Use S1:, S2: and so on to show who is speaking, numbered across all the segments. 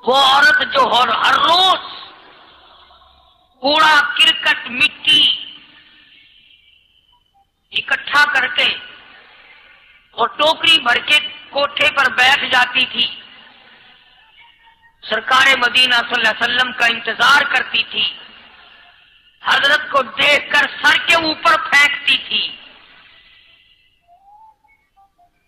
S1: وہ عورت جو ہر روز کوڑا کرکٹ مٹی اکٹھا کر کے اور ٹوکری بھر کے کوٹھے پر بیٹھ جاتی تھی، سرکار مدینہ صلی اللہ علیہ وسلم کا انتظار کرتی تھی، حضرت کو دیکھ کر سر کے اوپر پھینکتی تھی،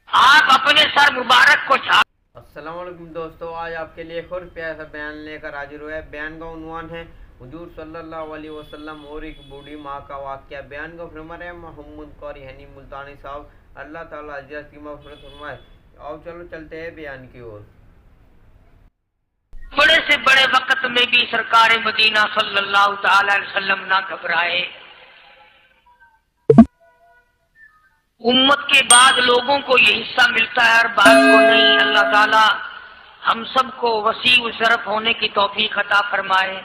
S1: آپ اپنے سر مبارک کو جھاڑ۔
S2: السلام علیکم دوستو، آج آپ کے لیے ایک اور پیارا سا بیان لے کر حاضر ہوئے۔ بیان کا عنوان ہے حضور صلی اللہ علیہ وسلم اور ایک بوڑھی ماں کا واقعہ۔ بیان کا فرمان ہے محمد قاری حنی ملتانی صاحب، اللہ تعالیٰ حضرت کی مغفرت فرمائے۔ آؤ چلو چلتے ہیں بیان کی اور۔
S1: بڑے سے بڑے وقت میں بھی سرکار مدینہ صلی اللہ تعالی علیہ وسلم نہ گھبرائے۔ امت کے بعد لوگوں کو یہ حصہ ملتا ہے، ہر بات کو نہیں۔ اللہ تعالی ہم سب کو وسیع الظرف ہونے کی توفیق عطا فرمائے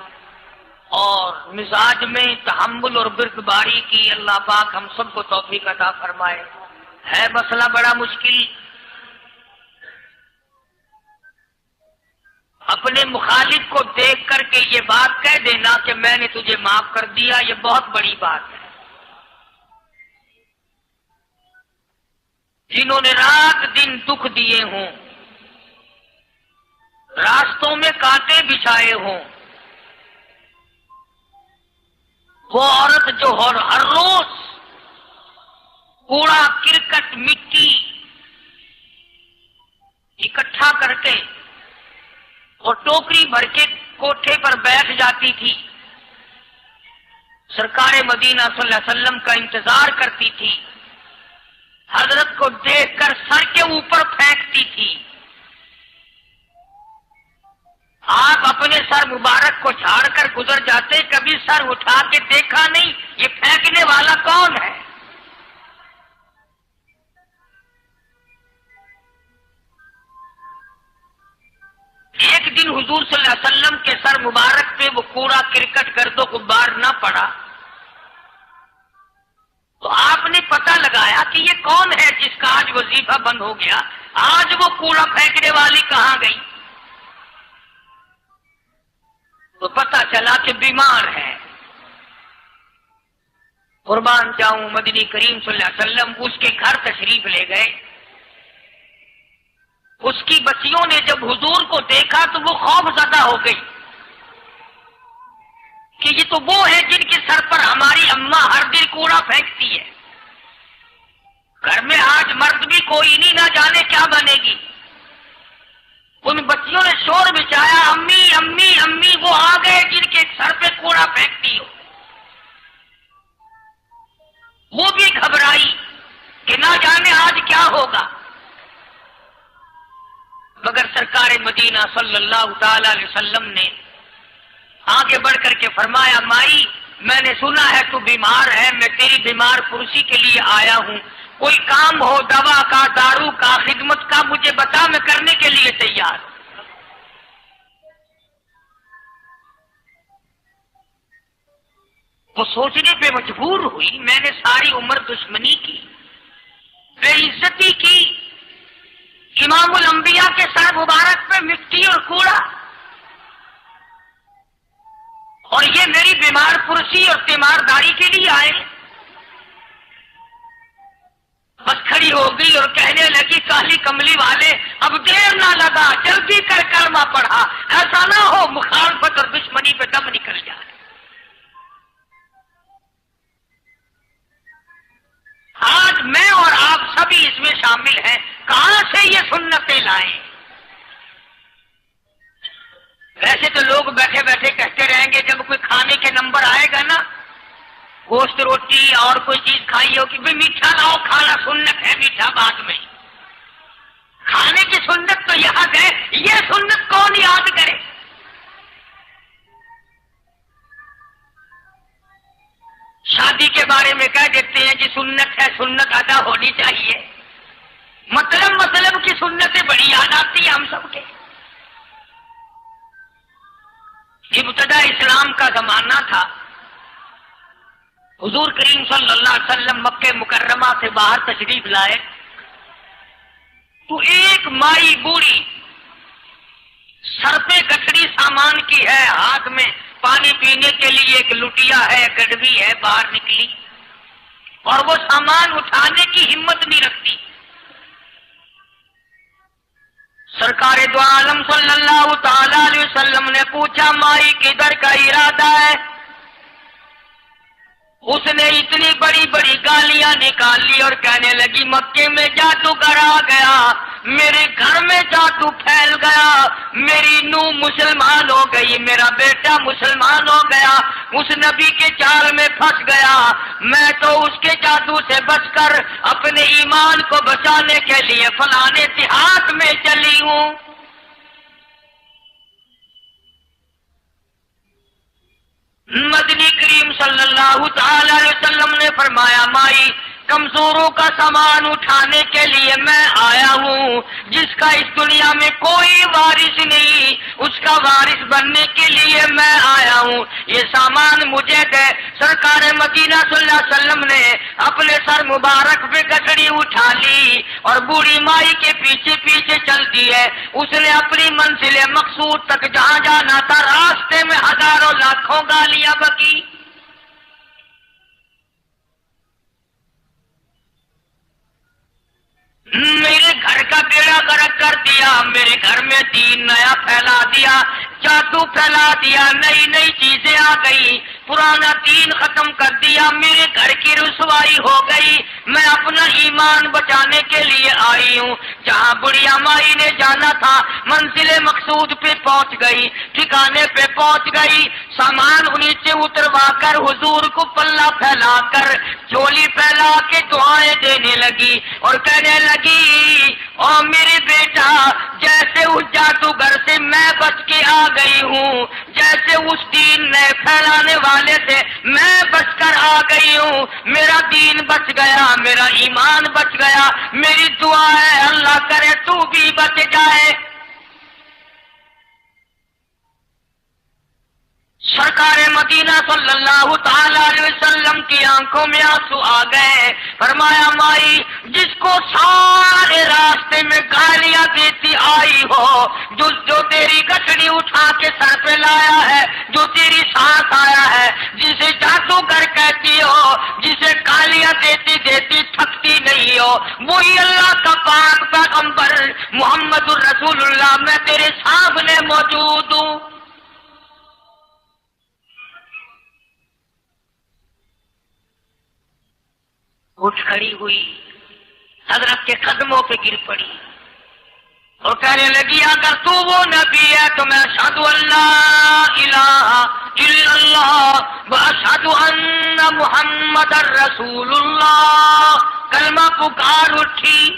S1: اور مزاج میں تحمل اور بردباری کی اللہ پاک ہم سب کو توفیق عطا فرمائے۔ ہے مسئلہ بڑا مشکل، اپنے مخالف کو دیکھ کر کے یہ بات کہہ دینا کہ میں نے تجھے معاف کر دیا، یہ بہت بڑی بات ہے۔ جنہوں نے رات دن دکھ دیے ہوں، راستوں میں کانٹے بچھائے ہوں، وہ عورت جو ہر روز کوڑا کرکٹ مٹی اکٹھا کر کے اور ٹوکری بھر کے کوٹھے پر بیٹھ جاتی تھی، سرکار مدینہ صلی اللہ علیہ وسلم کا انتظار کرتی تھی، حضرت کو دیکھ کر سر کے اوپر پھینکتی تھی، آپ اپنے سر مبارک کو جھاڑ کر گزر جاتے، کبھی سر اٹھا کے دیکھا نہیں یہ پھینکنے والا کون ہے۔ ایک دن حضور صلی اللہ علیہ وسلم کے سر مبارک پہ وہ کوڑا کرکٹ گرد و غبار نہ پڑا تو آپ نے پتہ لگایا کہ یہ کون ہے جس کا آج وظیفہ بند ہو گیا، آج وہ کوڑا پھینکنے والی کہاں گئی؟ تو پتہ چلا کہ بیمار ہے۔ قربان جاؤں، مدنی کریم صلی اللہ علیہ وسلم اس کے گھر تشریف لے گئے۔ اس کی بچیوں نے جب حضور کو دیکھا تو وہ خوف زدہ ہو گئی کہ یہ تو وہ ہے جن کے سر پر ہماری اماں ہر دن کوڑا پھینکتی ہے، گھر میں آج مرد بھی کوئی نہیں، نہ جانے کیا بنے گی۔ ان بچیوں نے شور مچایا، امی امی امی، وہ آ گئے جن کے سر پہ کوڑا پھینکتی ہو۔ وہ بھی گھبرائی کہ نہ جانے آج کیا ہوگا، مگر سرکار مدینہ صلی اللہ تعالی علیہ وسلم نے آگے بڑھ کر کے فرمایا، مائی میں نے سنا ہے تو بیمار ہے، میں تیری بیمار پرسی کے لیے آیا ہوں، کوئی کام ہو دوا کا، دارو کا، خدمت کا مجھے بتا، میں کرنے کے لیے تیار ہوں۔ وہ سوچنے پہ مجبور ہوئی، میں نے ساری عمر دشمنی کی، بے عزتی کی، امام الانبیاء کے سر مبارک پہ مٹی اور کوڑا، اور یہ میری بیمار پرسی اور تیمارداری کے لیے آئے۔ بس کھڑی ہو گئی اور کہنے لگی، کالی کملی والے اب دیر نہ لگا، جلدی کر کلمہ پڑھا، ایسا نہ ہو مخالفت اور دشمنی پہ دم نکل جائے۔ آج میں اور آپ سبھی اس میں شامل ہیں، کہاں سے یہ سنتیں لائیں؟ ویسے تو لوگ بیٹھے بیٹھے کہتے رہیں گے، جب کوئی کھانے کے نمبر آئے گا نا، گوشت روٹی اور کوئی چیز کھائی ہوگی، بھی میٹھا لاؤ، کھانا سنت ہے، میٹھا بعد میں، کھانے کی سنت تو یاد ہے، یہ سنت کون یاد کرے؟ شادی کے بارے میں کہہ دیتے ہیں جی سنت ہے، سنت ادا ہونی چاہیے، مطلب کی سنتیں بڑی یاد آتی ہیں ہم سب کے۔ ابتدا اسلام کا زمانہ تھا، حضور کریم صلی اللہ علیہ وسلم مکہ مکرمہ سے باہر تشریف لائے تو ایک مائی بوڑھی سر پہ گٹھڑی سامان کی ہے، ہاتھ میں پانی پینے کے لیے ایک لٹیا ہے، گڈوی ہے باہر نکلی، اور وہ سامان اٹھانے کی ہمت نہیں رکھتی۔ سرکار دو عالم صلی اللہ تعالی علیہ وسلم نے پوچھا مائی کدھر کا ارادہ ہے؟ اس نے اتنی بڑی بڑی گالیاں نکال لی اور کہنے لگی مکے میں جادوگر آ گیا، میرے گھر میں جادو پھیل گیا، میری نوح مسلمان ہو گئی، میرا بیٹا مسلمان ہو گیا، اس نبی کے جال میں پھنس گیا، میں تو اس کے جادو سے بچ کر اپنے ایمان کو بچانے کے لیے فلانے دیہات میں چلی ہوں۔ مدنی کریم صلی اللہ تعالی علیہ وسلم نے فرمایا مائی کمزوروں کا سامان اٹھانے کے لیے میں آیا ہوں، جس کا اس دنیا میں کوئی وارث نہیں، اس کا وارث بننے کے لیے میں آیا ہوں، یہ سامان مجھے دے۔ سرکار مدینہ صلی اللہ علیہ وسلم نے اپنے سر مبارک پہ گٹڑی اٹھا لی اور بوڑھی مائی کے پیچھے پیچھے چل دی ہے۔ اس نے اپنی منزل مقصود تک جہاں جانا تھا، راستے میں ہزاروں لاکھوں گالیاں بکی۔ میرے گھر کا بیڑا غرق کر دیا، میرے گھر میں دین نیا پھیلا دیا، جادو پھیلا دیا، نئی نئی چیزیں آ گئی، پرانا دین ختم کر دیا، میرے گھر کی رسوائی ہو گئی، میں اپنا ایمان بچانے کے لیے آئی ہوں۔ جہاں بڑھیا مائی نے جانا تھا منزل مقصود پہ پہنچ گئی، ٹھکانے پہ پہنچ گئی، سامان نیچے اتروا کر حضور کو پلہ پھیلا کر جھولی پھیلا کے دعائیں دینے لگی اور کہنے لگی او میرے بیٹا، جیسے اس جادوگر سے میں بچ کے آ گئی ہوں، جیسے اس دین نئے پھیلانے والے سے میں بچ کر آ گئی ہوں، میرا دین بچ گیا، میرا ایمان بچ گیا، میری دعا ہے اللہ کرے تو بھی بچ جائے۔ سرکار مدینہ صلی اللہ تعالی علیہ وسلم کی آنکھوں میں آنسو آ گئے، فرمایا مائی جس کو سارے راستے میں گالیاں دیتی آئی ہو، جو تیری گٹھڑی اٹھا کے سر پہ لایا ہے، جو تیری ساتھ آیا ہے، جسے جادوگر کہتی ہو، جسے گالیاں دیتی دیتی تھکتی نہیں ہو، وہی اللہ کا پاک پیغمبر محمد الرسول اللہ، میں تیرے سامنے موجود ہوں۔ اٹھ کھڑی ہوئی، حضرت کے قدموں پہ گر پڑی اور کہنے لگی اگر تو وہ نبی ہے تو میں اشہد ان لا الہ الا اللہ واشہد ان محمد رسول اللہ، کلمہ پکار اٹھی۔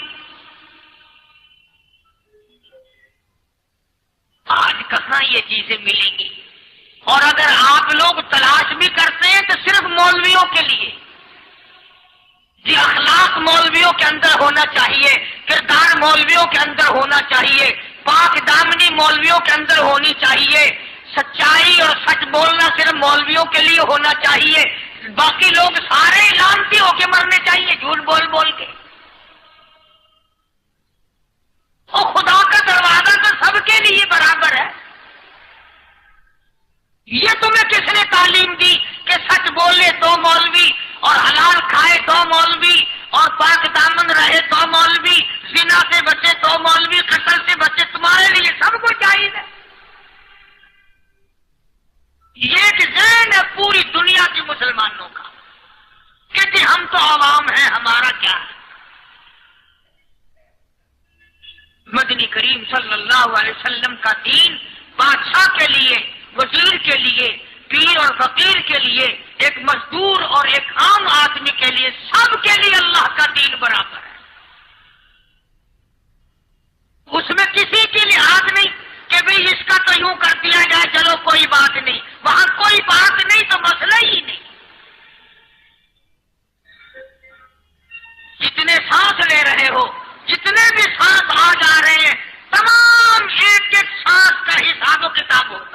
S1: آج کہاں یہ چیزیں ملیں گی؟ اور اگر آپ لوگ تلاش بھی کرتے ہیں تو صرف مولویوں کے لیے، یہ اخلاق مولویوں کے اندر ہونا چاہیے، کردار مولویوں کے اندر ہونا چاہیے، پاک دامنی مولویوں کے اندر ہونی چاہیے، سچائی اور سچ بولنا صرف مولویوں کے لیے ہونا چاہیے، باقی لوگ سارے لانتی ہو کے مرنے چاہیے جھوٹ بول بول کے۔ اور خدا کا دروازہ تو سب کے لیے برابر ہے۔ یہ تمہیں کس نے تعلیم دی کہ سچ بولے تو مولوی، اور حلال کھائے تو مولوی، اور پاک دامن رہے تو مولوی، زنا سے بچے تو مولوی، قتل سے بچے، تمہارے لیے سب کو چاہیے۔ یہ ایک ذہن ہے پوری دنیا کے مسلمانوں کا کہ جی ہم تو عوام ہیں، ہمارا کیا ہے۔ مدنی کریم صلی اللہ علیہ وسلم کا دین بادشاہ کے لیے، وزیر کے لیے، پیر اور فقیر کے لیے، ایک مزدور اور ایک عام آدمی کے لیے، سب کے لیے اللہ کا دین برابر ہے۔ اس میں کسی کی لحاظ نہیں کہ بھئی اس کا تو یوں کر دیا جائے چلو کوئی بات نہیں، وہاں کوئی بات نہیں تو مسئلہ ہی نہیں۔ جتنے سانس لے رہے ہو، جتنے بھی سانس آ جا رہے ہیں، تمام ایک ایک سانس کا حساب و کتاب ہوتا۔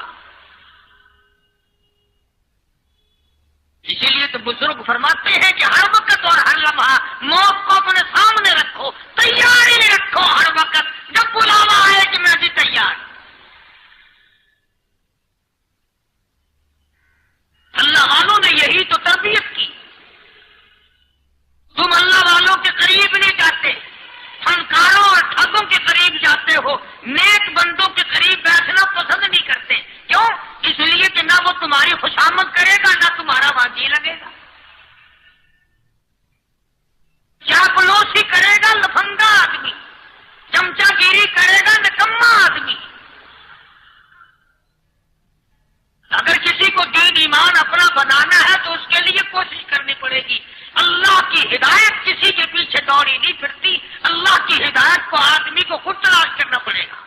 S1: اسی لیے تو بزرگ فرماتے ہیں کہ ہر وقت اور ہر لمحہ موت کو اپنے سامنے رکھو، تیاری رکھو ہر وقت، جب بلاوا آئے کہ میں نیک بندوں کے قریب بیٹھنا پسند نہیں کرتے. کیوں؟ اس لیے کہ نہ وہ تمہاری خوشامد کرے گا نہ تمہارا وہاں جی لگے گا. چاپلوسی کرے گا لفنگا آدمی، چمچا گیری کرے گا نکما آدمی. اگر کسی کو دین ایمان اپنا بنانا ہے تو اس کے لیے کوشش کرنی پڑے گی. اللہ کی ہدایت کسی کے پیچھے دوڑی نہیں پھرتی، اللہ کی ہدایت کو آدمی کو خود تلاش کرنا پڑے گا.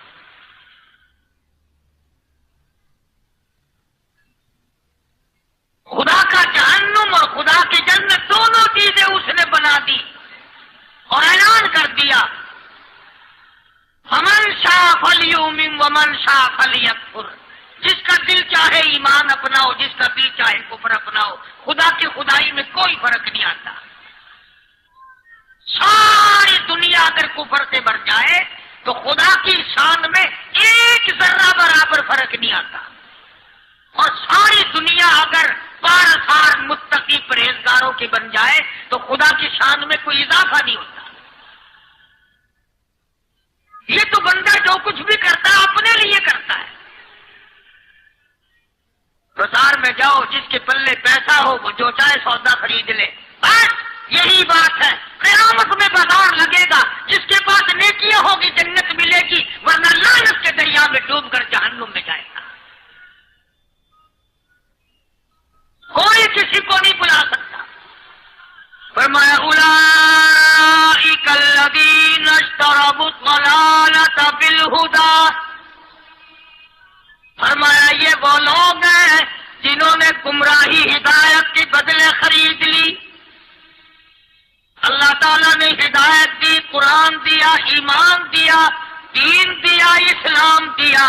S1: خدا کا جہنم اور خدا کی جنت دونوں چیزیں اس نے بنا دی اور اعلان کر دیا فمن شاء فلیؤمن ومن شاء فلیکفر. جس کا دل چاہے ایمان اپناؤ، جس کا دل چاہے کفر اپناؤ. خدا کی خدائی میں کوئی فرق نہیں آتا. ساری دنیا اگر کفر سے بھر جائے تو خدا کی شان میں ایک ذرہ برابر فرق نہیں آتا. اور ساری دنیا اگر پارسار متقی پرہیزگاروں کی بن جائے تو خدا کی شان میں کوئی اضافہ نہیں ہوتا. یہ تو بندہ جو کچھ بھی کرتا ہے اپنے لیے کرتا ہے. بازار میں جاؤ، جس کے پلے پیسہ ہو وہ جو چاہے سودا خرید لے، بس یہی بات ہے. قیامت میں بازار لگے گا، جس کے پاس نیکیاں ہوگی جنت ملے گی، ورنہ لعنت کے دریا میں ڈوب کر جہنم میں جائے گا. کوئی کسی کو نہیں بلا سکتا. فرمایا اولئک الذین اشتروا الضلالۃ بالہدی. فرمایا یہ وہ لوگ ہیں جنہوں نے گمراہی ہدایت کے بدلے خرید لی. اللہ تعالیٰ نے ہدایت دی، قرآن دیا، ایمان دیا، دین دیا، اسلام دیا،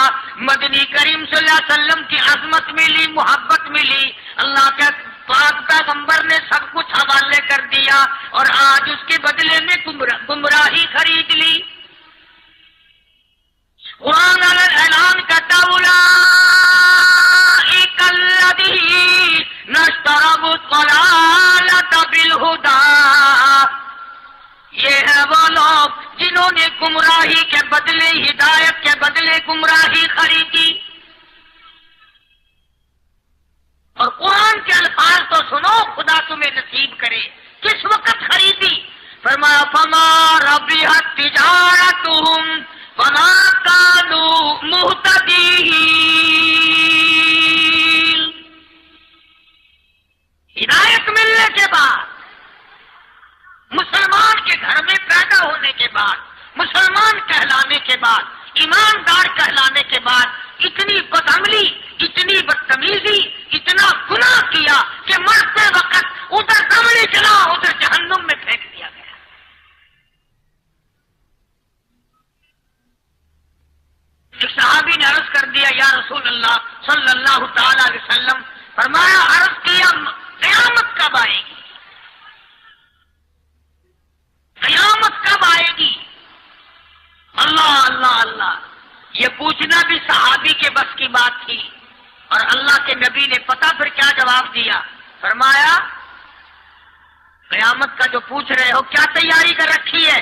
S1: مدنی کریم صلی اللہ علیہ وسلم کی عظمت ملی، محبت ملی. اللہ کے پاک پیغمبر نے سب کچھ حوالے کر دیا اور آج اس کے بدلے میں گمراہی خرید لی. قرآن اعلان کرتا اولئک الذین اشتروا الضلالۃ بالہدی. یہ ہے وہ لوگ جنہوں نے گمراہی کے بدلے ہدایت کے بدلے گمراہی خریدی. اور قرآن کے الفاظ تو سنو، خدا تمہیں نصیب کرے. کس وقت خریدی؟ فرمایا فما ربحت تجارتہم وما كانوا مهتدين. ہدایت ملنے کے بعد، مسلمان کے گھر میں پیدا ہونے کے بعد، مسلمان کہلانے کے بعد، ایماندار کہلانے کے بعد اتنی بدعملی، اتنی بدتمیزی، اتنا گناہ کیا کہ مرتے وقت ادھر دمڑی چلا ادھر جہنم میں پھینک دیا گیا. ایک صحابی نے عرض کر دیا یا رسول اللہ صلی اللہ تعالی علیہ وسلم. فرمایا عرض کیا قیامت کب آئے گی؟ قیامت کب آئے گی؟ اللہ اللہ اللہ. یہ پوچھنا بھی صحابی کے بس کی بات تھی. اور اللہ کے نبی نے پتہ پھر کیا جواب دیا؟ فرمایا قیامت کا جو پوچھ رہے ہو کیا تیاری کر رکھی ہے؟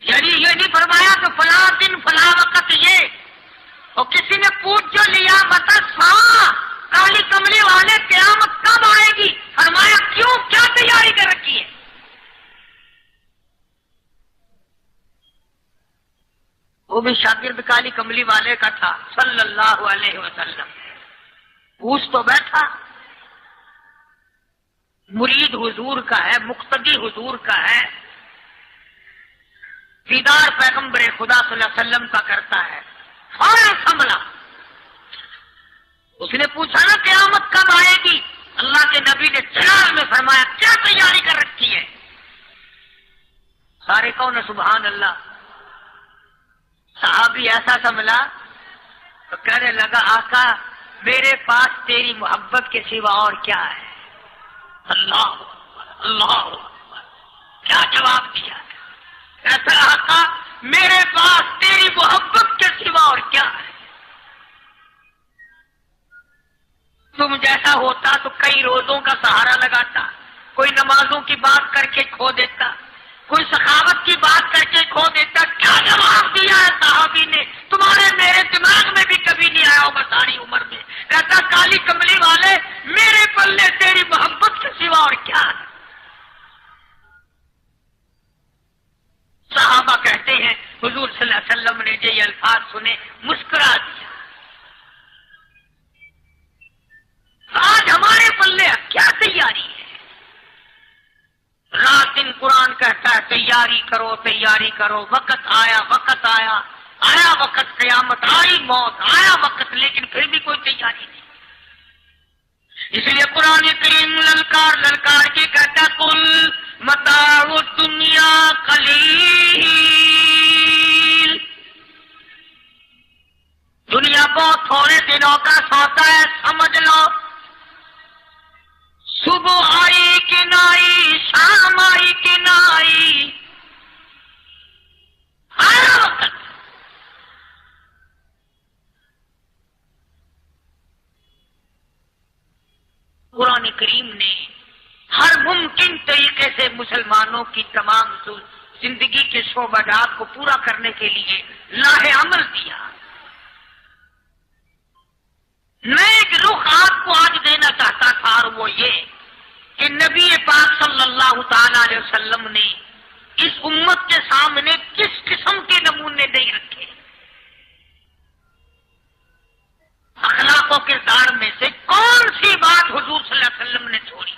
S1: یعنی یہ نہیں فرمایا کہ فلاں دن فلاں وقت یہ، اور کسی نے پوچھ جو لیا بتا کالی کملی والے قیامت کب آئے گی؟ فرمایا کیوں، کیا تیاری کر رکھی ہے؟ وہ بھی شاگرد کالی کملی والے کا تھا صلی اللہ علیہ وسلم. پوچھ تو بیٹھا، مرید حضور کا ہے، مقتدی حضور کا ہے، دیدار پیغمبر خدا صلی اللہ علیہ وسلم کا کرتا ہے. فوراً سنبھلا. اس نے پوچھا نا قیامت کب آئے گی؟ اللہ کے نبی نے جلال میں فرمایا کیا تیاری کر رکھی ہے؟ سارے کون سبحان اللہ. صحابی ایسا سنبھلا تو کہنے لگا آقا میرے پاس تیری محبت کے سوا اور کیا ہے؟ اللہ اللہ. کیا جواب دیا؟ ایسا آقا میرے پاس تیری محبت کے سوا اور کیا ہے؟ تم جیسا ہوتا تو کئی روزوں کا سہارا لگاتا، کوئی نمازوں کی بات کر کے کھو دیتا، کوئی سخاوت کی بات کر کے کھو دیتا، کیا جواب دیا ہے صحابی نے؟ تمہارے میرے دماغ میں بھی کبھی نہیں آیا ہوگا ساری عمر میں۔ کہتا کالی کملی والے، میرے پلے تیری محبت کے سوا اور کیا ہے؟ صحابہ کہتے ہیں حضور صلی اللہ علیہ وسلم نے جو یہ الفاظ سنے مسکرا دیا۔ آج ہمارے پلے کیا تیاری ہے؟ رات دن قرآن کہتا ہے تیاری کرو تیاری کرو، وقت آیا وقت آیا، آیا وقت قیامت، آئی موت، آیا وقت، لیکن پھر بھی کوئی تیاری نہیں۔ اس لیے قرآن کریم للکار للکار کے کہتا کل متاع الدنیا قلیل، دنیا بہت تھوڑے دنوں کا سودا ہے، سمجھ لو۔ صبح آئی کہ نہ آئی، شام آئی کہ نہ آئی، آیا وقت۔ قرآن کریم نے ہر ممکن طریقے سے مسلمانوں کی تمام زندگی کے شعبات کو پورا کرنے کے لیے لاہ عمل دیا۔ میں ایک رخ آپ کو آج دینا چاہتا تھا، اور وہ یہ کہ نبی پاک صلی اللہ تعالی علیہ وسلم نے اس امت کے سامنے کس قسم کے نمونے نہیں رکھے۔ اخلاق و کردار میں سے کون سی بات حضور صلی اللہ علیہ وسلم نے چھوڑی؟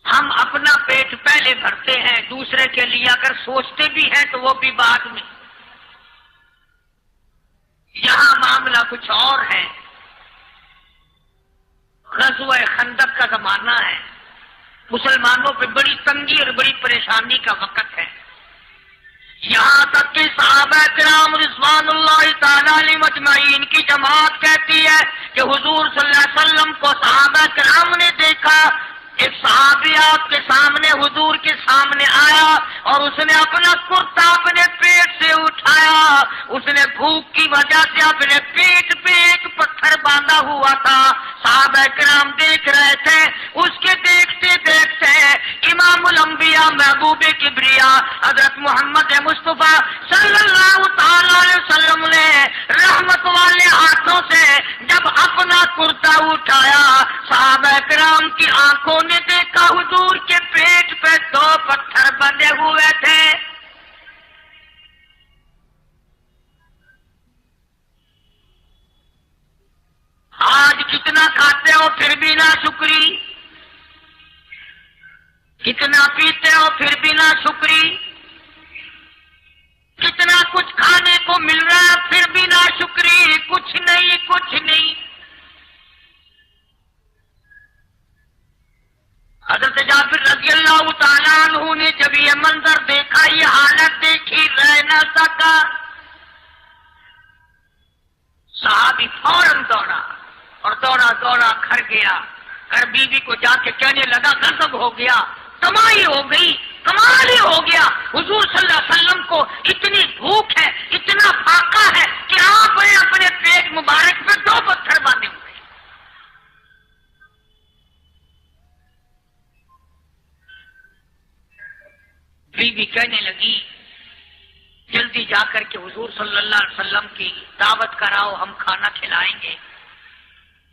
S1: ہم اپنا پیٹ پہلے بھرتے ہیں، دوسرے کے لیے اگر سوچتے بھی ہیں تو وہ بھی بعد میں۔ یہاں معاملہ کچھ اور ہے۔ غزوہ خندق کا زمانہ ہے، مسلمانوں پہ بڑی تنگی اور بڑی پریشانی کا وقت ہے۔ یہاں تک کہ صحابہ کرام رضوان اللہ تعالی علیہم اجمعین کی جماعت کہتی ہے کہ حضور صلی اللہ علیہ وسلم کو صحابہ کرام نے دیکھا، ایک صحابی آپ کے سامنے حضور کے سامنے آیا اور اس نے اپنا کرتا اپنے پیٹ سے اٹھایا، اس نے بھوک کی وجہ سے اپنے پیٹ پہ ایک پتھر باندھا ہوا تھا، صحابہ کرام دیکھ رہے تھے۔ اس کے دیکھتے دیکھتے امام الانبیاء محبوب کبریا حضرت محمد مصطفیٰ صلی اللہ تعالی علیہ وسلم نے رحمت والے ہاتھوں سے جب اپنا کرتا اٹھایا، صحابہ کرام کی آنکھوں نے دیکھا حضور کے پیٹ پہ 2 پتھر بندھے ہوئے تھے۔ آج کتنا کھاتے ہو پھر بھی نہ شکری، کتنا پیتے ہو پھر بھی نہ شکری، کتنا کچھ کھانے کو مل رہا ہے پھر بھی نہ شکری، کچھ نہیں کچھ نہیں۔ حضرت جابر رضی اللہ تعالیٰ عنہ نے جب یہ منظر دیکھا، یہ حالت دیکھی، رہ نہ سکا، صحابی فوراً دوڑا اور دوڑا دوڑا گھر گیا، گھر بیوی کو جا کے کہنے لگا غضب ہو گیا، کمائی ہو گئی، کمال ہی ہو گیا، حضور صلی اللہ علیہ وسلم کو اتنی بھوک ہے، اتنا فاقہ ہے کہ آپ نے اپنے پیٹ مبارک میں 2 پتھر باندھے ہوئے۔ بیوی کہنے لگی جلدی جا کر کے حضور صلی اللہ علیہ وسلم کی دعوت کراؤ، ہم کھانا کھلائیں گے۔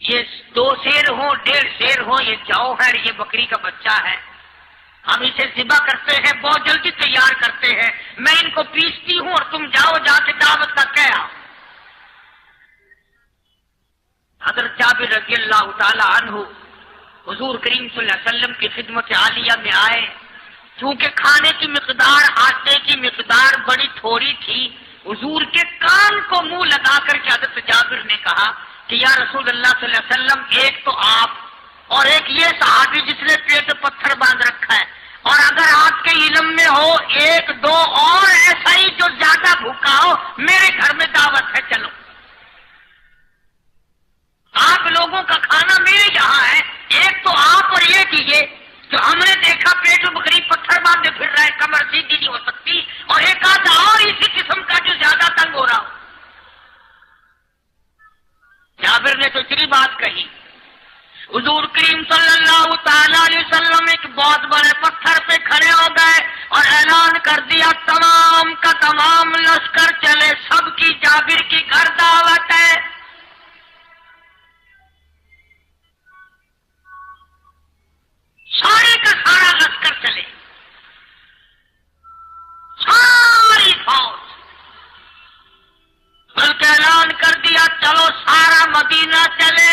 S1: یہ 2 شیر ہوں 1.5 شیر ہوں، یہ جاؤ ہے، یہ بکری کا بچہ ہے، ہم اسے ذبح کرتے ہیں، بہت جلدی تیار کرتے ہیں، میں ان کو پیستی ہوں اور تم جاؤ جا کے دعوت کا کہہ آؤ۔ حضرت جابر رضی اللہ تعالی عنہ حضور کریم صلی اللہ علیہ وسلم کی خدمت عالیہ میں آئے، چونکہ کھانے کی مقدار، آٹے کی مقدار بڑی تھوڑی تھی، حضور کے کان کو منہ لگا کر کے حضرت جابر نے کہا کہ یا رسول اللہ صلی اللہ علیہ وسلم، ایک تو آپ اور ایک یہ صحابی جس نے پیٹ پتھر باندھ رکھا ہے، اور اگر آپ کے علم میں ہو 1-2 اور ایسا ہی جو زیادہ بھوکا ہو، میرے گھر میں دعوت ہے، چلو۔ آپ لوگوں کا کھانا میرے یہاں ہے، ایک تو آپ اور یہ کیجیے جو ہم نے دیکھا پیٹ بکری پتھر باندھے پھر رہا ہے، کمر سیدھی نہیں ہو سکتی، اور ایک آدھا اور اسی قسم کا جو زیادہ تنگ ہو رہا ہو۔ جابر نے تو اتنی بات کہی، حضور کریم صلی اللہ تعالی علیہ وسلم ایک بہت بڑے اور اعلان کر دیا تمام کا تمام لشکر چلے، سب کی جابر کی گھر دعوت ہے۔ سارے کا سارا لشکر چلے، ساری فوج، بلکہ اعلان کر دیا چلو سارا مدینہ چلے۔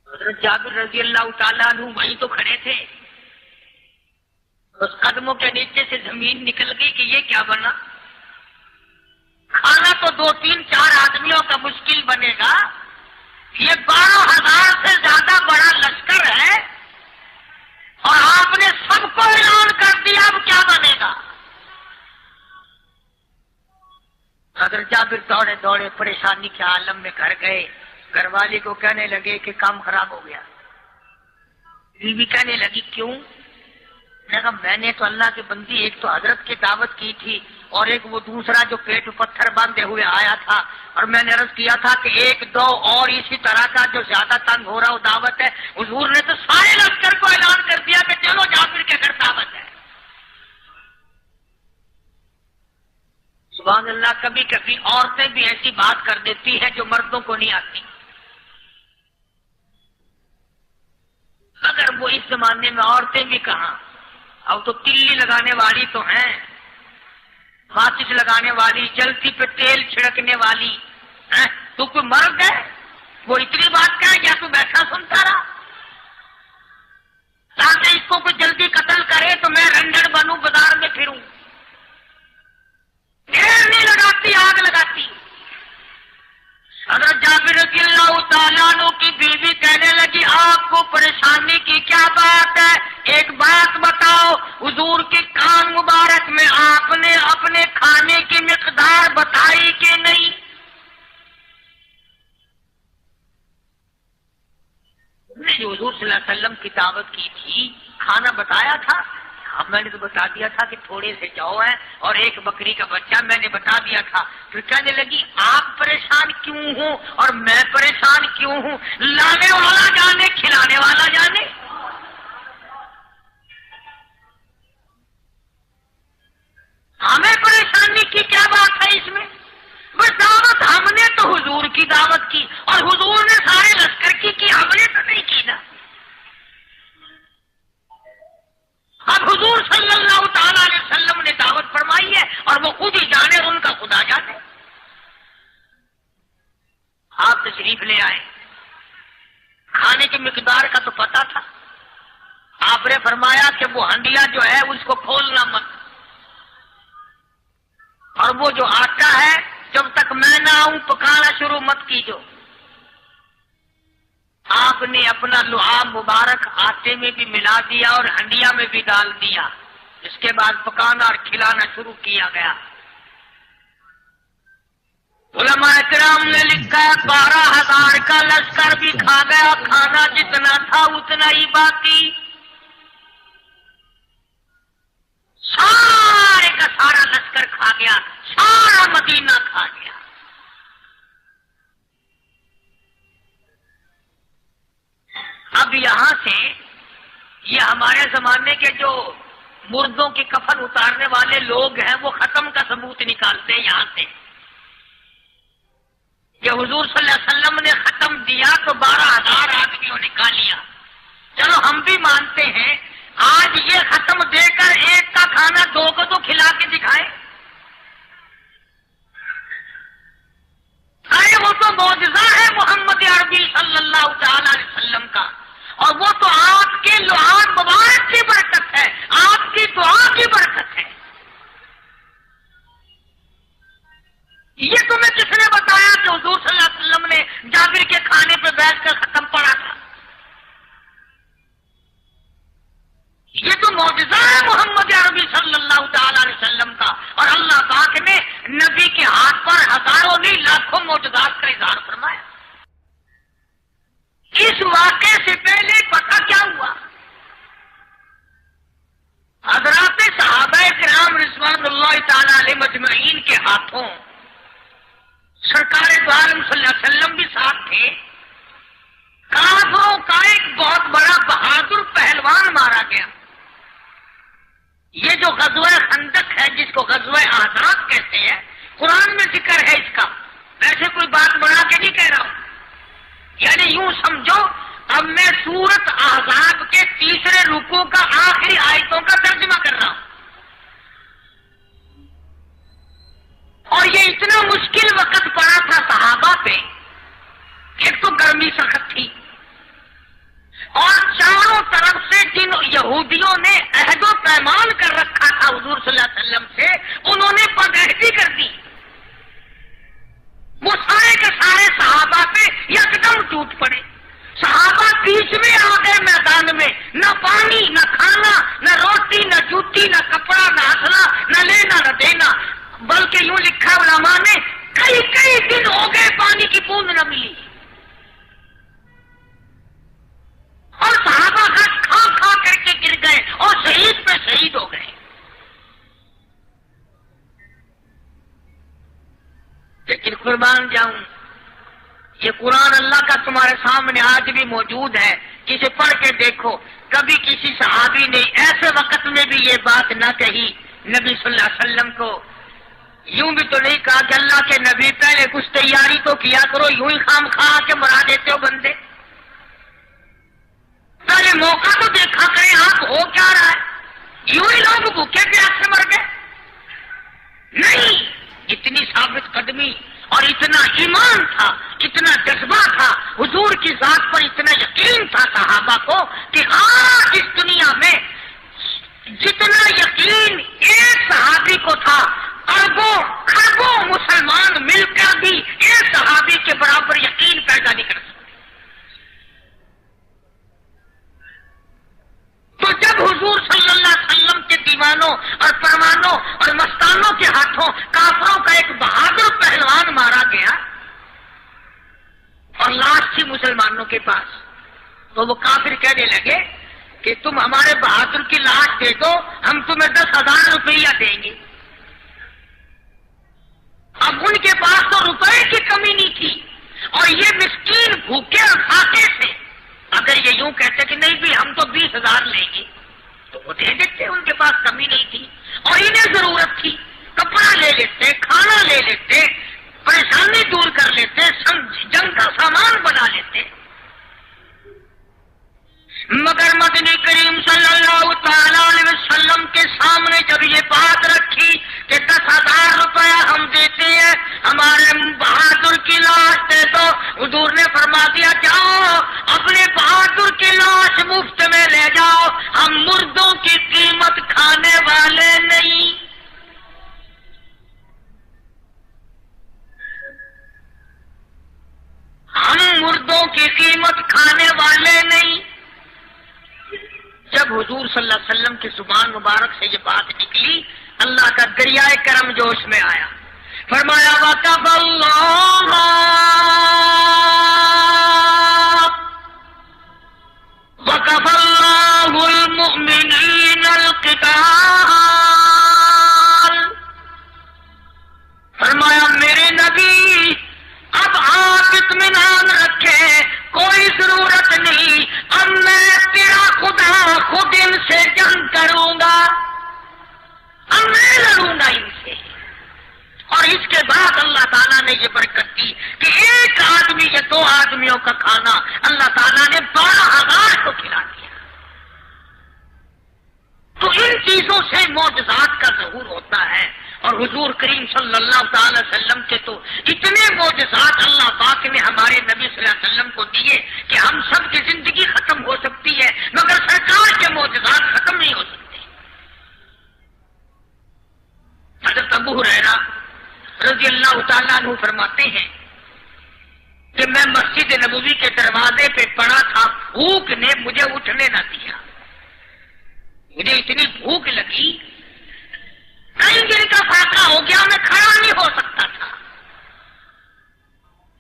S1: حضرت جابر رضی اللہ تعالیٰ عنہ وہیں تو کھڑے تھے، اس قدموں کے نیچے سے زمین نکل گئی کہ یہ کیا بنا؟ کھانا تو 2-3-4 آدمیوں کا مشکل بنے گا، یہ 12,000 سے زیادہ بڑا لشکر ہے اور آپ نے سب کو اعلان کر دیا، اب کیا بنے گا؟ حضرت جابر دوڑے دوڑے پریشانی کے عالم میں گھر گئے، گھر والی کو کہنے لگے کہ کام خراب ہو گیا۔ بیوی کہنے لگی کیوں؟ میں کہا میں نے تو اللہ کی بندی ایک تو حضرت کی دعوت کی تھی اور ایک وہ دوسرا جو پیٹ پتھر باندھے ہوئے آیا تھا، اور میں نے عرض کیا تھا کہ 1-2 اور اسی طرح کا جو زیادہ تنگ ہو رہا وہ دعوت ہے۔ حضور نے تو سارے لشکر کو اعلان کر دیا کہ چلو جابر کے گھر دعوت ہے۔ سبحان اللہ، کبھی کبھی عورتیں بھی ایسی بات کر دیتی ہیں جو مردوں کو نہیں آتی، مگر وہ اس زمانے میں عورتیں بھی کہاں، اب تو تلی لگانے والی تو ہیں، ماچس لگانے والی، جلتی پہ تیل چھڑکنے والی، تو کوئی مرد ہے وہ اتنی بات کہے یا تو بیٹھا سنتا رہا؟ تاکہ اس کو کوئی جلدی قتل کرے تو میں رنڈڑ بنوں، بازار میں پھروں، دیر نہیں لگاتی آگ لگاتی۔ حضرت جابر رضی اللہ تعالیٰ عنہ کی بیوی کہنے لگی آپ کو پریشانی کی کیا بات ہے؟ ایک بات بتاؤ، حضور کے کان مبارک میں آپ نے اپنے کھانے کی مقدار بتائی کہ نہیں؟ نے جو حضور صلی اللہ علیہ وسلم کی دعوت کی تھی کھانا بتایا تھا؟ میں نے تو بتا دیا تھا کہ تھوڑے سے جو ہے اور ایک بکری کا بچہ، میں نے بتا دیا تھا۔ پھر کہنے لگی آپ پریشان کیوں ہوں اور میں پریشان کیوں ہوں؟ لانے والا جانے، کھلانے والا جانے۔ ہمیں پریشانی کی کیا بات ہے اس میں؟ بس دعوت ہم نے تو حضور کی دعوت کی اور حضور نے سارے لشکر کی، ہم نے تو نہیں کی نا۔ اب حضور صلی اللہ تعالی علیہ وسلم نے دعوت فرمائی ہے اور وہ خود ہی جانے اور ان کا خدا جانے۔ آپ تشریف لے آئے، کھانے کی مقدار کا تو پتا تھا، آپ نے فرمایا کہ وہ ہنڈیا جو ہے اس کو کھولنا مت، اور وہ جو آٹا ہے جب تک میں نہ آؤں پکانا شروع مت کیجو۔ آپ نے اپنا لعاب مبارک آٹے میں بھی ملا دیا اور ہنڈیا میں بھی ڈال دیا، اس کے بعد پکانا اور کھلانا شروع کیا گیا۔ علماء کرام نے لکھا 12,000 کا لشکر بھی کھا گیا، کھانا جتنا تھا اتنا ہی باقی، سارے کا سارا لشکر کھا گیا، سارا مدینہ کھا گیا۔ اب یہاں سے یہ ہمارے زمانے کے جو مردوں کے کفن اتارنے والے لوگ ہیں وہ ختم کا ثبوت نکالتے ہیں یہاں سے کہ حضور صلی اللہ علیہ وسلم نے ختم دیا تو 12,000 آدمیوں نے کھا لیا۔ چلو ہم بھی مانتے ہیں، آج یہ ختم دے کر ایک کا کھانا 2 کو تو کھلا کے دکھائے۔ ارے وہ تو معجزہ ہے محمد عربی صلی اللہ تعالی علیہ وسلم کا، اور وہ تو آپ کے لعاب مبارک کی برکت ہے، آپ کی دعا کی برکت ہے۔ یہ تمہیں کس نے بتایا کہ حضور صلی اللہ علیہ وسلم نے جابر کے کھانے پہ بیٹھ کر ختم پڑا تھا؟ یہ تو معجزہ ہے محمد عربی صلی اللہ تعالی علیہ وسلم کا، اور اللہ پاک نے نبی کے ہاتھ پر ہزاروں نہیں لاکھوں معجزات کا اظہار فرمایا۔ اس واقعے سے پہلے پتہ کیا ہوا؟ حضرات صحابہ کرام رضوان اللہ تعالی علیہ مجمعین کے ہاتھوں سرکار دو عالم صلی اللہ علیہ وسلم بھی ساتھ تھے، کافروں کا ایک بہت بڑا بہادر پہلوان مارا گیا. یہ جو غزوہ خندق ہے، جس کو غزوہ احزاب کہتے ہیں، قرآن میں ذکر ہے اس کا. ایسے کوئی بات بنا کے نہیں کہہ رہا ہوں. یعنی یوں سمجھو اب میں سورت احزاب کے تیسرے رکوع کا آخری آیتوں کا ترجمہ کر رہا ہوں. اور یہ اتنا مشکل وقت پڑا تھا صحابہ پہ. ایک تو گرمی سخت تھی، اور چاروں طرف سے جن یہودیوں نے عہد و پیمان کر رکھا تھا حضور صلی اللہ علیہ وسلم سے، انہوں نے بدعہدی کر دی. وہ سارے کے سارے صحابہ پہ یکدم ٹوٹ پڑے. صحابہ بیچ میں آ گئے میدان میں، نہ پانی، نہ کھانا، نہ روٹی، نہ جوتی، نہ کپڑا، نہ اسلحہ، نہ لینا نہ دینا. بلکہ یوں لکھا علماء نے کئی کئی دن ہو گئے پانی کی بوند نہ ملی. اور صحابہ گھاس کھا کھا کر کے گر گئے اور شہید پہ شہید ہو گئے. لیکن قربان جاؤں، یہ قرآن اللہ کا تمہارے سامنے آج بھی موجود ہے. کسی پڑھ کے دیکھو. کبھی کسی صحابی نے ایسے وقت میں بھی یہ بات نہ کہی نبی صلی اللہ علیہ وسلم کو. یوں بھی تو نہیں کہا کہ اللہ کے نبی پہلے کچھ تیاری تو کیا کرو، یوں ہی خام خواہ کے مرا دیتے ہو بندے. پہلے موقع تو دیکھا کریں آپ ہو کیا رہا ہے. یوں ہی لوگ بھوکے پیاس سے مر گئے. نہیں، اتنی ثابت قدمی اور اتنا ایمان تھا، اتنا جذبہ تھا، حضور کی ذات پر اتنا یقین تھا صحابہ کو کہ آج اس دنیا میں جتنا یقین ایک صحابی کو تھا، اربوں خربوں مسلمان مل کر بھی ایک صحابی کے برابر یقین پیدا نہیں کر سکتے. تو جب حضور صلی اللہ علیہ وسلم کے دیوانوں اور پروانوں اور مستانوں کے ہاتھوں کافروں کا ایک بہادر پہلوان مارا گیا اور لاش تھی مسلمانوں کے پاس، تو وہ کافر کہنے لگے کہ تم ہمارے بہادر کی لاش دے دو، ہم تمہیں 10,000 روپیہ دیں گے. اب ان کے پاس تو روپے کی کمی نہیں تھی، اور یہ مسکین بھوکے اور فاقے تھے. اگر یہ یوں کہتے کہ نہیں بھی ہم تو 20,000 لیں گے تو وہ دے دیتے. ان کے پاس کمی نہیں تھی اور انہیں ضرورت تھی. کپڑا لے لیتے، کھانا لے لیتے، پریشانی دور کر لیتے، جنگ کا سامان بنا لیتے. مگر مدنی کریم صلی اللہ تعالی علیہ وسلم کے سامنے جب یہ بات رکھی کہ 10,000 روپیہ ہم دیتے ہیں، ہمارے بہادر کی لاش دے دو، حضور نے فرما دیا جاؤ اپنے بہادر کی لاش مفت میں لے جاؤ، ہم مردوں کی قیمت کھانے والے نہیں. ہم مردوں کی قیمت کھانے والے نہیں. جب حضور صلی اللہ علیہ وسلم کی زبان مبارک سے یہ بات نکلی، اللہ کا دریائے کرم جوش میں آیا. فرمایا وَكَفَ اللَّهُ الْمُؤْمِنِينَ الْقِتَالَ. فرمایا میرے نبی اب آپ اطمینان رکھیں، کوئی ضرورت نہیں، اب میں تیرا خدا خود ان سے جنگ کروں گا، اب میں لڑوں گا ان سے. اور اس کے بعد اللہ تعالیٰ نے یہ برکت دی کہ ایک آدمی یا 2 آدمیوں کا کھانا اللہ تعالیٰ نے 12,000 کو کھلا دیا. تو ان چیزوں سے معجزات کا ظہور ہوتا ہے. اور حضور کریم صلی اللہ تعالی وسلم کے تو اتنے معجزات اللہ پاک نے ہمارے نبی صلی اللہ علیہ وسلم کو دیے کہ ہم سب کی زندگی ختم ہو سکتی ہے مگر سرکار کے معجزات ختم نہیں ہو سکتے. حضرت ابو ہریرہ رضی اللہ تعالیٰ عنہ فرماتے ہیں کہ میں مسجد نبوی کے دروازے پہ پڑا تھا، بھوک نے مجھے اٹھنے نہ دیا. مجھے اتنی بھوک لگی، کئی دن کا فاقہ ہو گیا، میں کھڑا نہیں ہو سکتا تھا.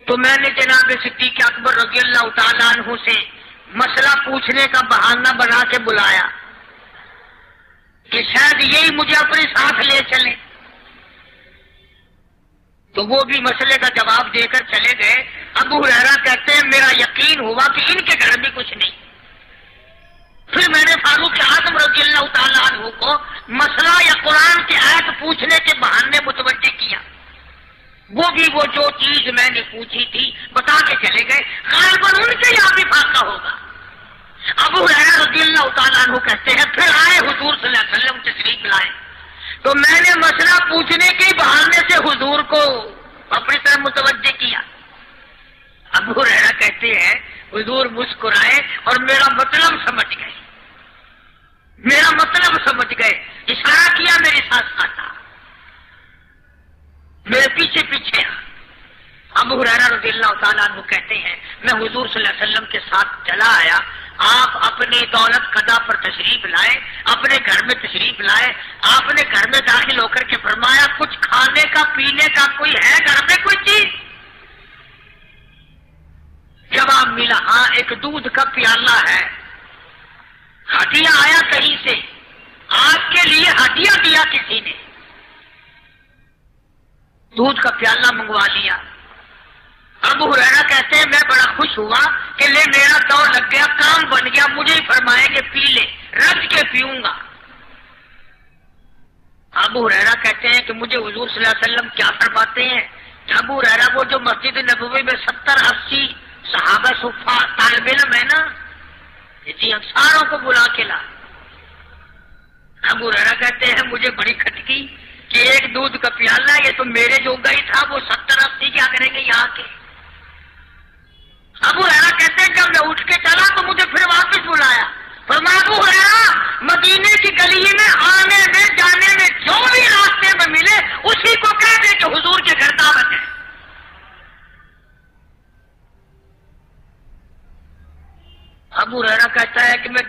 S1: تو میں نے جناب صدیق اکبر رضی اللہ تعالیٰ عنہ سے مسئلہ پوچھنے کا بہانہ بنا کے بلایا کہ شاید یہی مجھے اپنے ساتھ لے چلے. تو وہ بھی مسئلے کا جواب دے کر چلے گئے. ابو ہریرہ کہتے ہیں میرا یقین ہوا کہ ان کے گھر بھی کچھ نہیں. پھر میں نے فاروق اعظم رضی اللہ تعالیٰ عنہ کو مسئلہ یا قرآن کی آیت پوچھنے کے بہانے متوجہ کیا. وہ بھی وہ جو چیز میں نے پوچھی تھی بتا کے چلے گئے. غالباً ان کے یہاں بھی فاقہ ہوگا. ابو ہریرہ رضی اللہ تعالیٰ عنہ کہتے ہیں پھر آئے حضور صلی اللہ علیہ وسلم تشریف لائے تو میں نے مسئلہ پوچھنے کے بہانے سے حضور کو اپنی طرف متوجہ کیا. ابو ہریرہ کہتے ہیں حضور مسکرائے اور میرا مطلب سمجھ گئے. میرا مطلب سمجھ گئے. اشارہ کیا میرے ساتھ ساتھ میرے پیچھے پیچھے. ابو ہریرہ رضی اللہ تعالیٰ عنہ کہتے ہیں میں حضور صلی اللہ علیہ وسلم کے ساتھ چلا آیا. آپ اپنی دولت قضا پر تشریف لائے, اپنے گھر میں تشریف لائے. آپ نے گھر میں داخل ہو کر کے فرمایا کچھ کھانے کا پینے کا کوئی ہے گھر میں کوئی چیز؟ جواب ملا ہاں ایک دودھ کا پیالہ ہے. ہدیہ آیا کہیں سے, آپ کے لیے ہدیہ دیا کسی نے, دودھ کا پیالہ منگوا لیا. ابو ہریرہ کہتے ہیں میں بڑا خوش ہوا کہ لے میرا دور لگ گیا, کام بن گیا. مجھے ہی فرمائے کہ پی لے, رج کے پیوں گا. ابو ہریرہ کہتے ہیں کہ مجھے حضور صلی اللہ علیہ وسلم کیا فرماتے ہیں کہ ابو ہریرہ وہ جو مسجد نبوی میں 70-80 صحابہ صفا طالب علم ہے نا, اسی ساروں کو بلا کے لا. ابو ہریرہ کہتے ہیں مجھے بڑی کھٹکی کہ ایک دودھ کا پیالہ, یہ تو میرے جو گئی تھا وہ 70-80 کیا کریں گے یہاں کے. ابو ہریرہ کہتے ہیں جب میں اٹھ کے چلا تو مجھے پھر واپس بلایا. فرمایا ابو ہریرہ مدینے کی گلی میں آنے میں جانے میں جو بھی راستے میں ملے اسی کو کہہ دے کہ حضور کے گھر دعوت ہے. ابو ہریرہ کہتا ہے کہ میں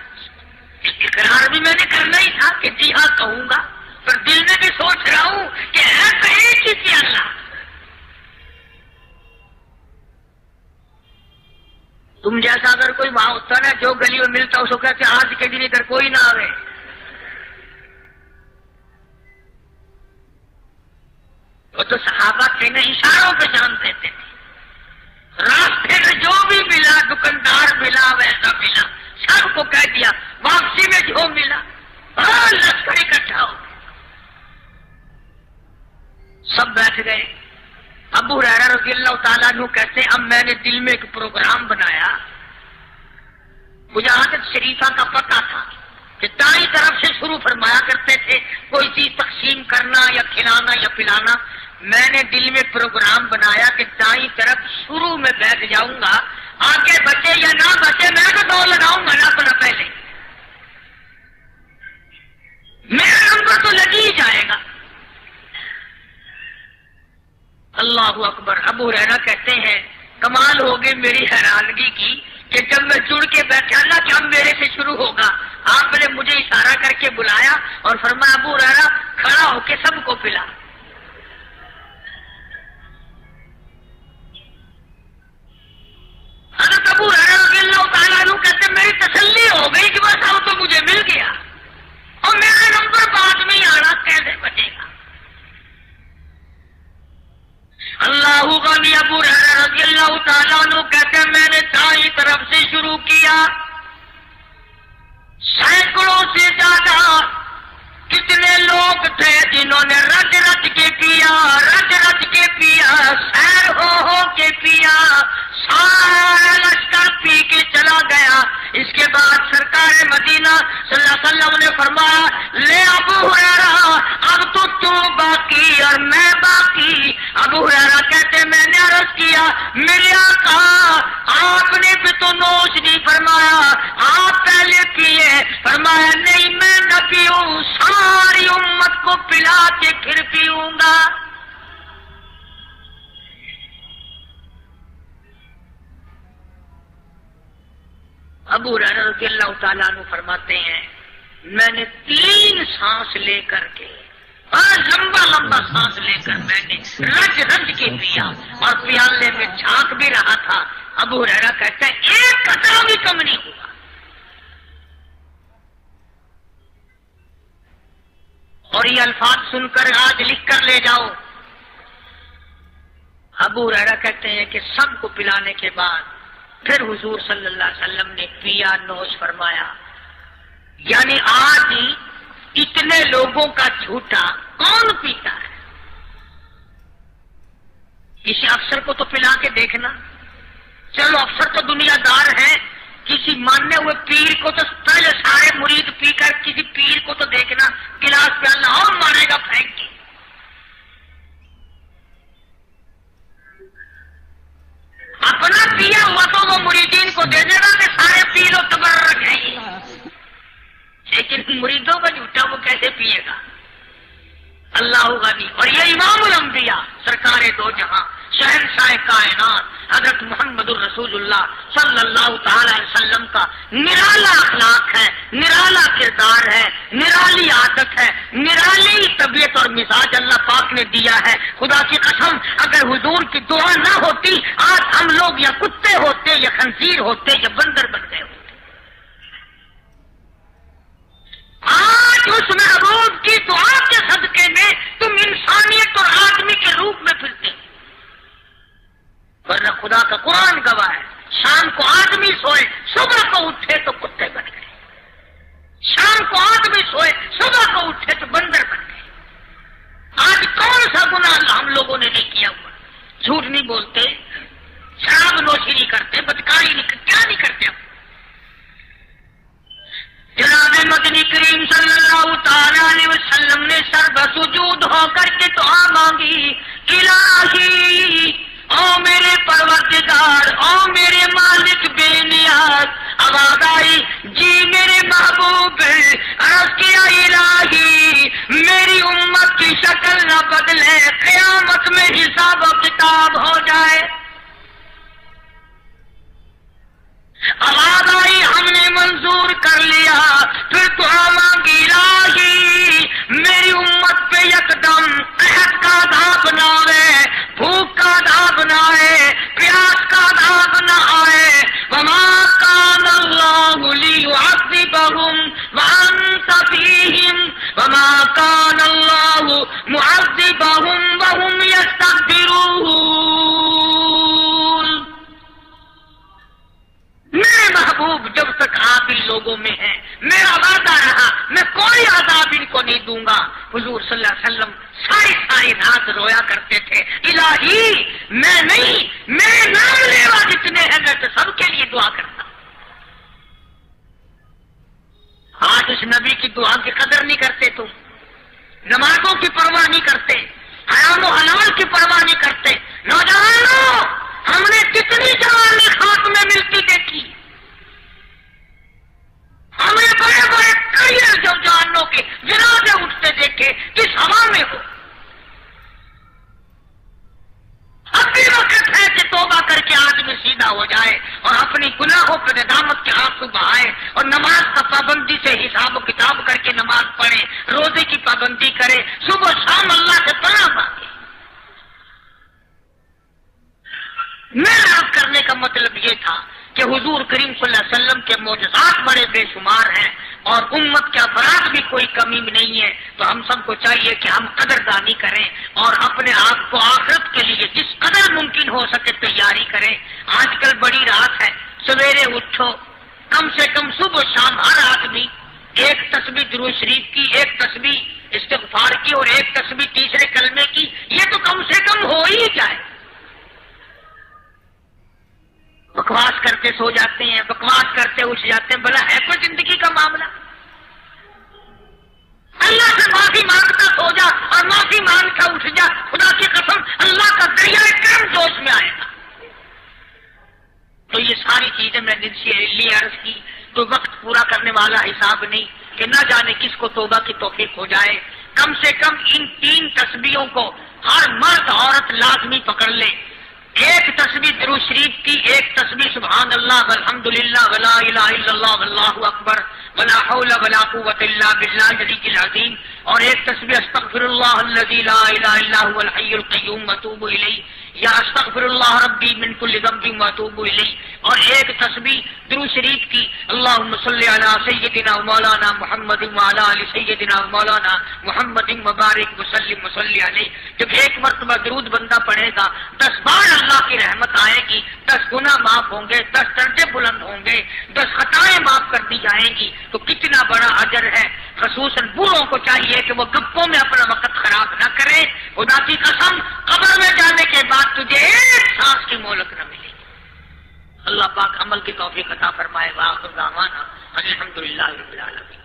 S1: اقرار بھی میں نے کرنا ہی تھا کہ جی ہاں کہوں گا, پر دل میں بھی سوچ رہا ہوں کہ ہے تو ایک ہی تھی اللہ. تم جیسا اگر کوئی وہاں ہوتا نا جو گلی میں ملتا اس کو کہتے آج کے دن ادھر کوئی نہ آئے. وہ تو صحابہ تھے نا, اشاروں پہ جان دیتے تھے. راستے میں جو بھی ملا, دکاندار ملا ویسا ملا, سب کو کہہ دیا. واپسی میں جو ملا لشکر اکٹھا ہو گئے, سب بیٹھ گئے. ابو ہریرہ رضی اللہ تعالیٰ عنہ کہتے اب میں نے دل میں ایک پروگرام بنایا. مجھے عادت شریفہ کا پتہ تھا کہ دائیں طرف سے شروع فرمایا کرتے تھے کوئی چیز تقسیم کرنا یا کھلانا یا پلانا. میں نے دل میں پروگرام بنایا کہ دائیں طرف شروع میں بیٹھ جاؤں گا, آگے بچے یا نہ بچے میں تو دوڑ لگاؤں گا نہ پڑا پہلے, میرا نمبر تو لگ ہی جائے گا. اللہ اکبر. ابو ہریرہ کہتے ہیں کمال ہو گئی میری حیرانگی کی کہ جب میں جڑ کے بیٹھا نا کہ اب میرے سے شروع ہوگا, آپ نے مجھے اشارہ کر کے بلایا اور فرمایا ابو ہریرہ کھڑا ہو کے سب کو پلا. حضرت ابو ہریرہ رضی اللہ تعالیٰ عنہ کہتے میری تسلی ہو گئی کہ بس اب تو مجھے مل گیا اور میرا نمبر بعد میں ہی آنا کیسے بچے گا. اللہ غنی. ابو ہریرہ رضی اللہ تعالیٰ عنہ کہتے ہیں میں نے دائیں طرف سے شروع کیا, سینکڑوں سے زیادہ کتنے لوگ تھے جنہوں نے رج رج کے پیا, رج رج کے پیا, سیر ہو کے پیا, سارا لشکر پی کے چلا گیا. اس کے بعد سرکار مدینہ صلی اللہ علیہ وسلم نے فرمایا لے ابو ہریرہ اب تو باقی اور میں باقی. ابو ہریرہ کہتے میں نے عرض کیا میرے آقا آپ نے بھی تو نوش نہیں فرمایا, آپ پہلے پیے. فرمایا نہیں میں نہ پیوں, ساری امت کو پلا کے پھر پیوں گا. ابو ہریرہ رضی اللہ تعالیٰ عنہ فرماتے ہیں میں نے 3 سانس لے کر کے لمبا لمبا سانس لے کر میں نے رج رج کے پیا اور پیالے میں جھانک بھی رہا تھا. ابو ہریرہ کہتے ہیں ایک قطرہ بھی کم نہیں ہوا. اور یہ الفاظ سن کر آج لکھ کر لے جاؤ. ابو ہریرہ کہتے ہیں کہ سب کو پلانے کے بعد پھر حضور صلی اللہ علیہ وسلم نے پیا، نوش فرمایا. یعنی آج اتنے لوگوں کا جھوٹا کون پیتا ہے؟ کسی افسر کو تو پلا کے دیکھنا. چلو افسر تو دنیا دار ہے، کسی ماننے ہوئے پیر کو تو پہلے سارے مرید پی کر کسی پیر کو تو دیکھنا گلاس پہ اللہ اور مارے گا پھینک کے. اپنا پیا ہوا تو وہ مریدین کو دے دے گا کہ سارے پی لو تبرک ہے یہ، لیکن مریدوں کا جھوٹا وہ کیسے پیے گا؟ اللہ غنی. اور یہ امام الانبیاء سرکار دو جہاں شہنشاہ کائنات حضرت محمد الرسول اللہ صلی اللہ تعالی علیہ وسلم کا نرالا اخلاق ہے، نرالا کردار ہے، نرالی عادت ہے، نرالی طبیعت اور مزاج اللہ پاک نے دیا ہے. خدا کی قسم اگر حضور کی دعا نہ ہوتی آج ہم لوگ یا کتے ہوتے یا خنزیر ہوتے یا بندر بن گئے ہوتے. آج اس محبوب کی دعا کے صدقے میں تم انسانیت اور آدمی کے روپ میں پھرتے، ورنہ خدا کا قرآن گواہ ہے شام کو آدمی سوئے صبح کو اٹھے تو کتے بن گئے، شام کو آدمی سوئے صبح کو اٹھے تو بندر بن گئے. آج کون سا گناہ ہم لوگوں نے نہیں کیا ہوا؟ جھوٹ نہیں بولتے، شراب نوشی نہیں کرتے، بدکاری نہیں کرتے، کیا نہیں کرتے ہم؟ جناب مدنی کریم صلی اللہ تعالی علیہ وسلم نے سر بسجود ہو کر کے دعا مانگی، الہی او میرے پروردگار، او میرے مالک بے نیاز. آواز آئی جی میرے محبوب، عرض کیا الہی میری امت کی شکل نہ بدلے، قیامت میں حساب و کتاب ہو جائے. آواز آئی ہم نے منظور کر لیا. پھر دعا مانگی الہی میری امت پہ یکدم قحط کا عذاب نہ آئے، بھوک کا عذاب نہ آئے، پیاس کا عذاب نہ آئے. وما کان اللہ لیعذبہم وانت فیہم وما کان اللہ معذبہم وہم یستغفرون. میرے محبوب جب تک آپ ان لوگوں میں ہیں میرا وعدہ رہا میں کوئی عذاب ان کو نہیں دوں گا. حضور صلی اللہ علیہ وسلم ساری رات رویا کرتے تھے، الہی میں نہیں، میرے نام لیوا جتنے ہیں میں تو سب کے لیے دعا کرتا ہوں. آج اس نبی کی دعا کی قدر نہیں کرتے، تم نمازوں کی پرواہ نہیں کرتے، حرام و حلال کی پرواہ نہیں کرتے. نوجوانوں ہم نے کتنی جوانی خاک میں ملتی دیکھی، ہم نے بڑے بڑے کریئر جوانوں کے جنازے اٹھتے دیکھے کس ہوا میں ہو. اب بھی وقت ہے کہ توبہ کر کے آدمی سیدھا ہو جائے اور اپنی گناہوں پر ندامت کے آنسو بہائے اور نماز کا پابندی سے حساب و کتاب کر کے نماز پڑھے، روزے کی پابندی کرے، صبح شام اللہ سے پناہ مانگے. میرا عرض کرنے کا مطلب یہ تھا کہ حضور کریم صلی اللہ علیہ وسلم کے معجزات بڑے بے شمار ہیں اور امت کے افراد بھی کوئی کمی نہیں ہے. تو ہم سب کو چاہیے کہ ہم قدردانی کریں اور اپنے آپ کو آخرت کے لیے جس قدر ممکن ہو سکے تیاری کریں. آج کل بڑی رات ہے، سویرے اٹھو، کم سے کم صبح شام ہر آدمی ایک تسبیح درود شریف کی، ایک تسبیح استغفار کی اور ایک تسبیح تیسرے کلمے کی، یہ تو کم سے کم ہو ہی جائے. بکواس کرتے سو جاتے ہیں، بکواس کرتے اٹھ جاتے ہیں، بلا ہے کوئی زندگی کا معاملہ؟ اللہ سے معافی مانگتا سو جا اور معافی مانگ کر اٹھ جا، خدا کی قسم اللہ کا دریائے کرم جوش میں آئے گا. تو یہ ساری چیزیں میں دل سے لیے عرض کی، تو وقت پورا کرنے والا حساب نہیں کہ نہ جانے کس کو توبہ کی توفیق ہو جائے. کم سے کم ان 3 تسبیحوں کو ہر مرد عورت لازمی پکڑ لے. ایک تسبیح درود شریف کی، ایک تسبیح سبحان اللہ والحمدللہ ولا الہ الا اللہ واللہ اکبر ولا حول ولا قوت الا باللہ العلی العظیم. اور ایک تسبیح استغفراللہ الذی لا الہ الا هو الحی القیوم واتوب الیہ یا استغفراللہ ربی من کل ذنب واتوب الیہ، اور ایک تسبیح درود شریف کی اللہم صلی علی سیدنا مولانا محمد وعلی آل سیدنا مولانا محمد مبارک وسلم وصلی علیہ۔ جب ایک مرتبہ درود بندہ پڑھے گا 10 بار اللہ کی رحمت آئے گی، 10 گناہ معاف ہوں گے، 10 درجے بلند ہوں گے، 10 خطائیں معاف کر دی جائیں گی، تو کتنا بڑا اجر ہے۔ خصوصاً بوڑھوں کو چاہیے کہ وہ گپوں میں اپنا وقت خراب نہ کرے۔ خدا کی قسم قبر میں جانے کے بعد تجھے ایک سانس کی مہلت نہ ملے گی۔ اللہ پاک عمل کی توفیق عطا فرمائے۔ وآخر دعوانا الحمدللہ رب العالمین۔